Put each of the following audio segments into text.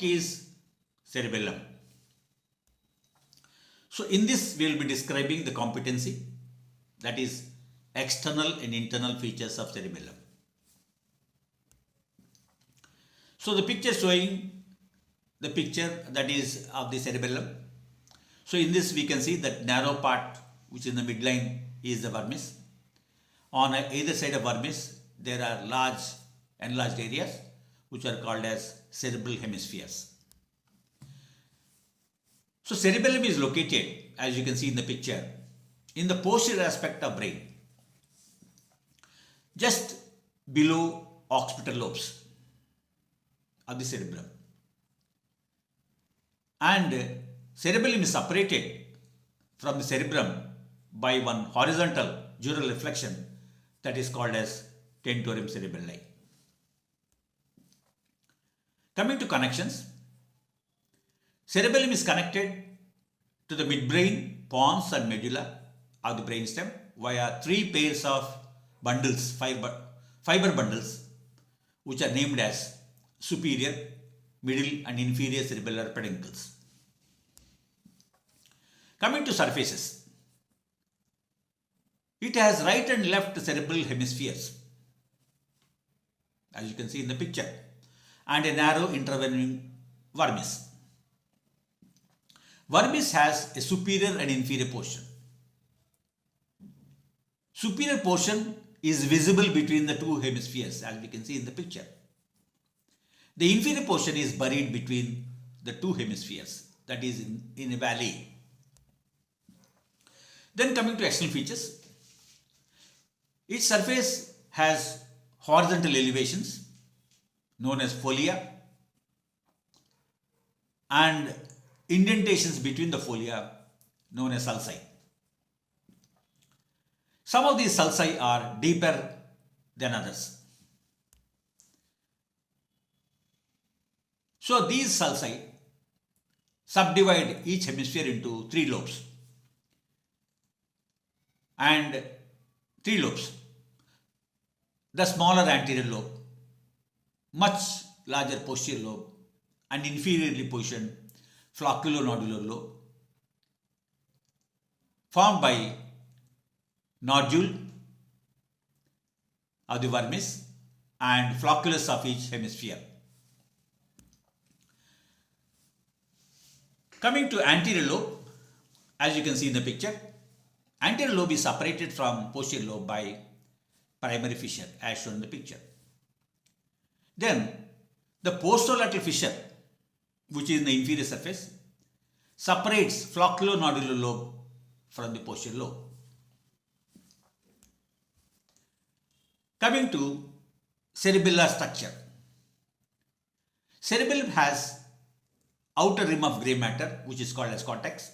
is cerebellum. So in this we will be describing the competency, that is external and internal features of cerebellum. So the picture showing the picture that is of the cerebellum. So in this we can see that narrow part which is in the midline is the vermis. On either side of vermis there are large enlarged areas which are called as cerebral hemispheres. So cerebellum is located, as you can see in the picture, in the posterior aspect of brain, just below occipital lobes of the cerebellum. And cerebellum is separated from the cerebrum by one horizontal dural reflection that is called as tentorium cerebelli. Coming to connections, cerebellum is connected to the midbrain, pons and medulla of the brainstem via three pairs of bundles, fiber bundles, which are named as superior, middle and inferior cerebellar peduncles. Coming to surfaces, it has right and left cerebral hemispheres, as you can see in the picture, and a narrow intervening vermis. Vermis has a superior and inferior portion. Superior portion is visible between the two hemispheres, as we can see in the picture. The inferior portion is buried between the two hemispheres, that is in a valley. Then coming to external features, its surface has horizontal elevations known as folia and indentations between the folia known as sulci. Some of these sulci are deeper than others. So these sulci subdivide each hemisphere into three lobes. And three lobes. The smaller anterior lobe, much larger posterior lobe, and inferiorly positioned flocculonodular lobe, formed by nodule of the vermis and flocculus of each hemisphere. Coming to anterior lobe, as you can see in the picture, anterior lobe is separated from posterior lobe by primary fissure, as shown in the picture. Then the posterolateral fissure, which is in the inferior surface, separates flocculonodular lobe from the posterior lobe. Coming to cerebellar structure. Cerebellum has outer rim of grey matter, which is called as cortex.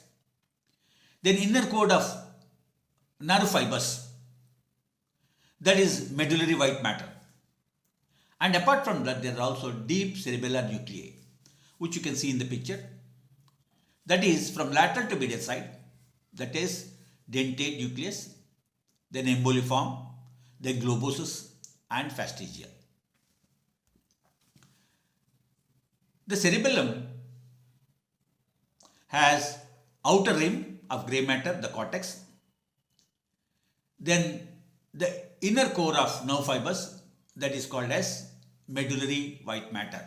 Then inner core of nerve fibers, that is medullary white matter. And apart from that, there are also deep cerebellar nuclei, which you can see in the picture. That is from lateral to medial side, that is dentate nucleus, then emboliform, then globosus and fastigia. The cerebellum has outer rim of grey matter, the cortex, then the inner core of nerve fibers, that is called as medullary white matter.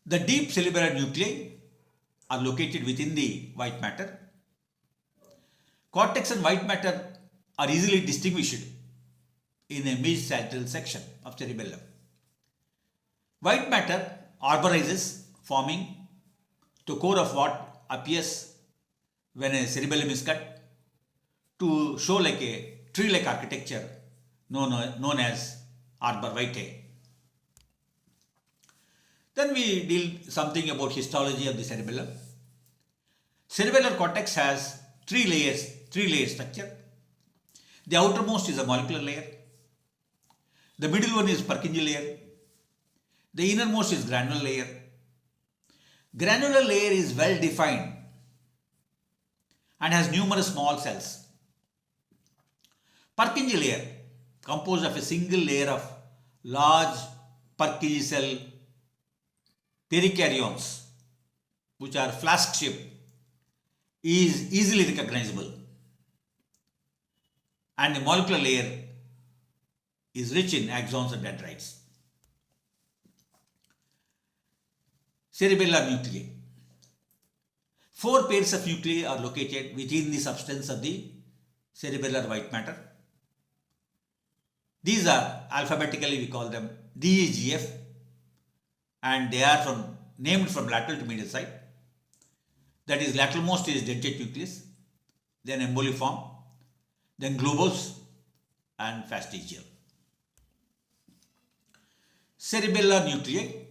The deep cerebellar nuclei are located within the white matter. Cortex and white matter are easily distinguished in a mid-sagittal section of cerebellum. White matter arborizes, forming the core of what appears when a cerebellum is cut to show like a tree-like architecture known as arbor vitae. Then we deal something about histology of the cerebellum. Cerebellar cortex has three layer structure. The outermost is a molecular layer. The middle one is Purkinje layer. The innermost is granular layer. Granular layer is well defined and has numerous small cells. Purkinje layer, composed of a single layer of large Purkinje cell perikaryones, which are flask shaped, is easily recognizable, and the molecular layer is rich in axons and dendrites. Cerebellar nuclei. 4 pairs of nuclei are located within the substance of the cerebellar white matter. These are alphabetically, we call them DEGF, and they are named from lateral to medial side. That is, lateralmost is dentate nucleus, then emboliform, then globose, and fastigial. Cerebellar nuclei.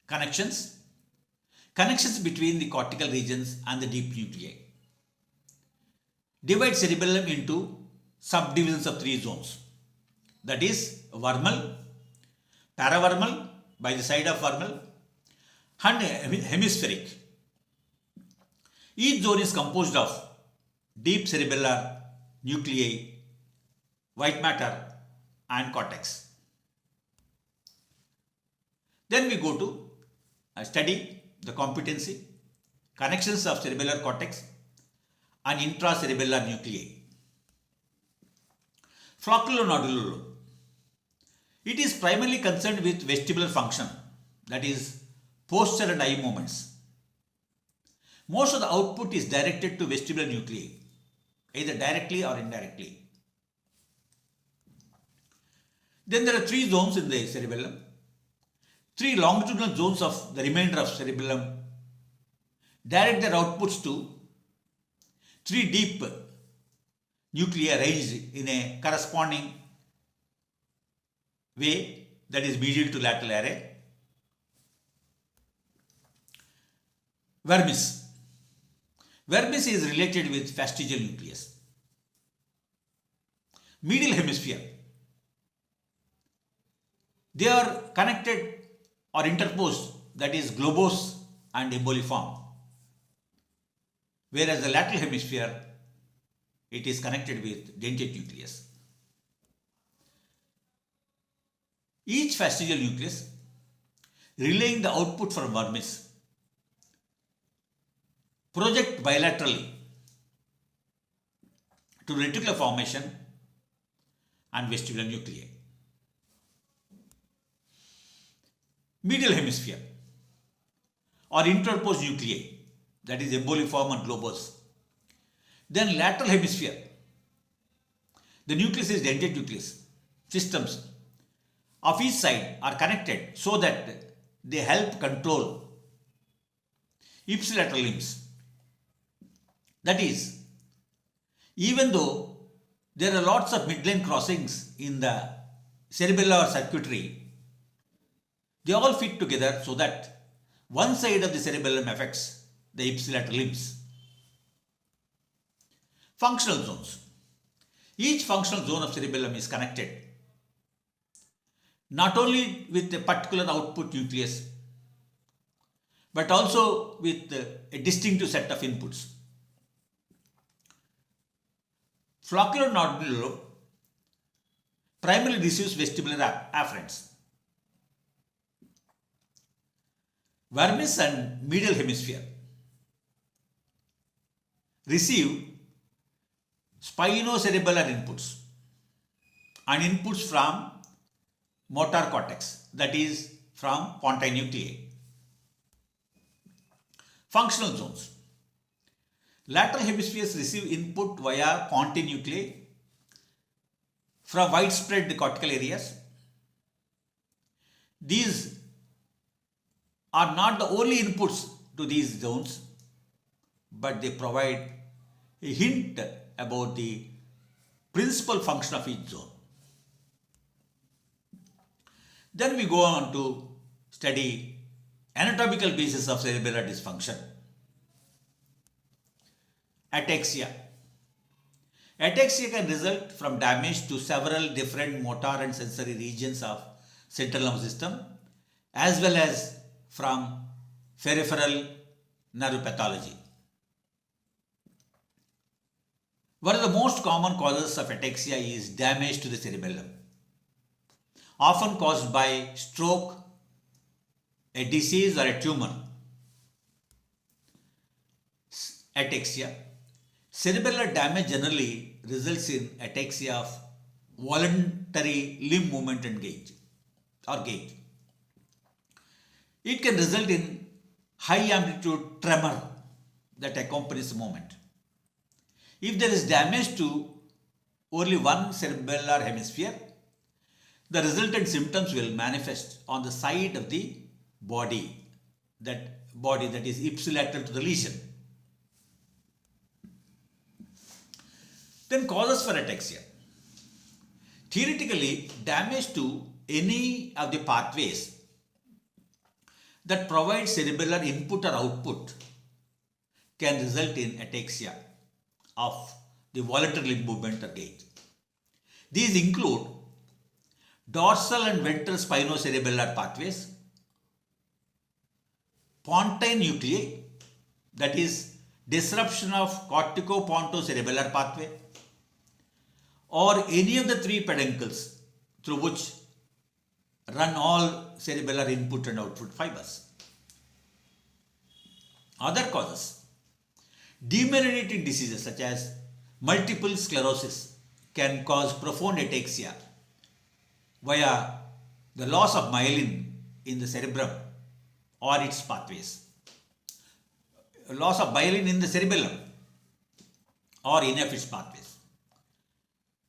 Connections. Connections between the cortical regions and the deep nuclei. Divide cerebellum into subdivisions of 3 zones. That is, vermal, paravermal by the side of vermal, and hemispheric. Each zone is composed of deep cerebellar nuclei, white matter, and cortex. Then we go to study the competency, connections of cerebellar cortex and intracerebellar nuclei. Flocculonodular. It is primarily concerned with vestibular function, that is, posture and eye movements. Most of the output is directed to vestibular nuclei, either directly or indirectly. Then there are 3 zones in the cerebellum. 3 longitudinal zones of the remainder of cerebellum direct their outputs to 3 deep nuclei arranged in a corresponding way, that is medial to lateral array. Vermis. Vermis is related with fastigial nucleus. Medial hemisphere. They are connected or interposed, that is globose and emboliform. Whereas the lateral hemisphere, it is connected with dentate nucleus. Each fastigial nucleus relaying the output from vermis project bilaterally to reticular formation and vestibular nuclei. Medial hemisphere or interposed nuclei, that is emboliform and globose. Then lateral hemisphere, the nucleus is dentate nucleus. Systems of each side are connected so that they help control ipsilateral limbs. That is, even though there are lots of midline crossings in the cerebellar circuitry, they all fit together so that one side of the cerebellum affects the ipsilateral limbs. Functional zones. Each functional zone of cerebellum is connected not only with a particular output nucleus, but also with a distinctive set of inputs. Flocculonodular primarily receives vestibular afferents. Vermis and medial hemisphere receive spinocerebellar inputs and inputs from motor cortex, that is from pontine nuclei. Functional zones. Lateral hemispheres receive input via pontine nuclei from widespread cortical areas. These are not the only inputs to these zones, but they provide a hint about the principal function of each zone. Then we go on to study anatomical basis of cerebellar dysfunction. Ataxia. Ataxia can result from damage to several different motor and sensory regions of central nervous system, as well as from peripheral nerve pathology. One of the most common causes of ataxia is damage to the cerebellum, often caused by stroke, a disease or a tumor. Ataxia. Cerebellar damage generally results in ataxia of voluntary limb movement and gait or gait. It can result in high amplitude tremor that accompanies the movement. If there is damage to only one cerebellar hemisphere, the resultant symptoms will manifest on the side of the body that is ipsilateral to the lesion. Then causes for ataxia. Theoretically, damage to any of the pathways that provide cerebellar input or output can result in ataxia of the voluntary limb movement or gait. These include dorsal and ventral spinocerebellar pathways, pontine nuclei, that is disruption of corticopontocerebellar pathway, or any of the three peduncles through which run all cerebellar input and output fibers. Other causes. Degenerative diseases such as multiple sclerosis can cause profound ataxia via the loss of myelin in the cerebrum or its pathways. Loss of myelin in the cerebellum or any of its pathways.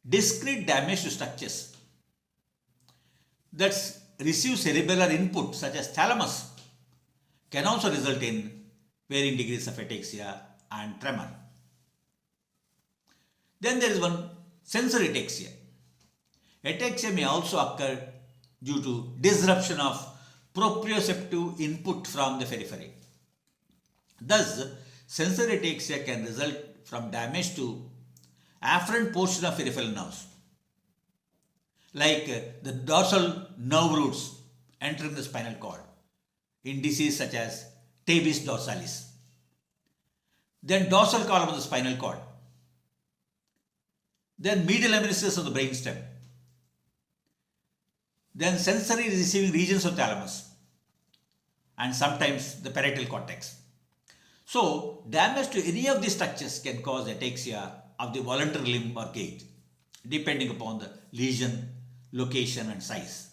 Discrete damage to structures that receive cerebellar input such as thalamus can also result in varying degrees of ataxia and tremor. Then there is one sensory ataxia. Ataxia may also occur due to disruption of proprioceptive input from the periphery. Thus, sensory ataxia can result from damage to afferent portion of peripheral nerves, like the dorsal nerve roots entering the spinal cord in disease such as tabes dorsalis. Then dorsal column of the spinal cord. Then medial hemispheres of the brainstem. Then sensory receiving regions of thalamus, and sometimes the parietal cortex. So, damage to any of these structures can cause ataxia of the voluntary limb or gait, depending upon the lesion, location, and size.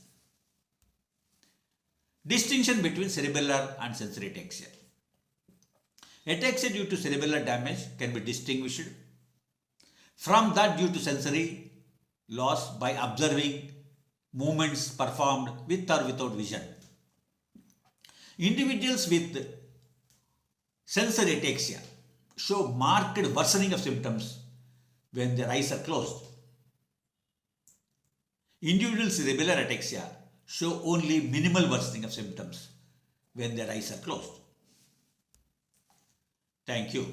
Distinction between cerebellar and sensory ataxia. Ataxia due to cerebellar damage can be distinguished from that due to sensory loss by observing movements performed with or without vision. Individuals with sensory ataxia show marked worsening of symptoms when their eyes are closed. Individuals with cerebellar ataxia show only minimal worsening of symptoms when their eyes are closed. Thank you.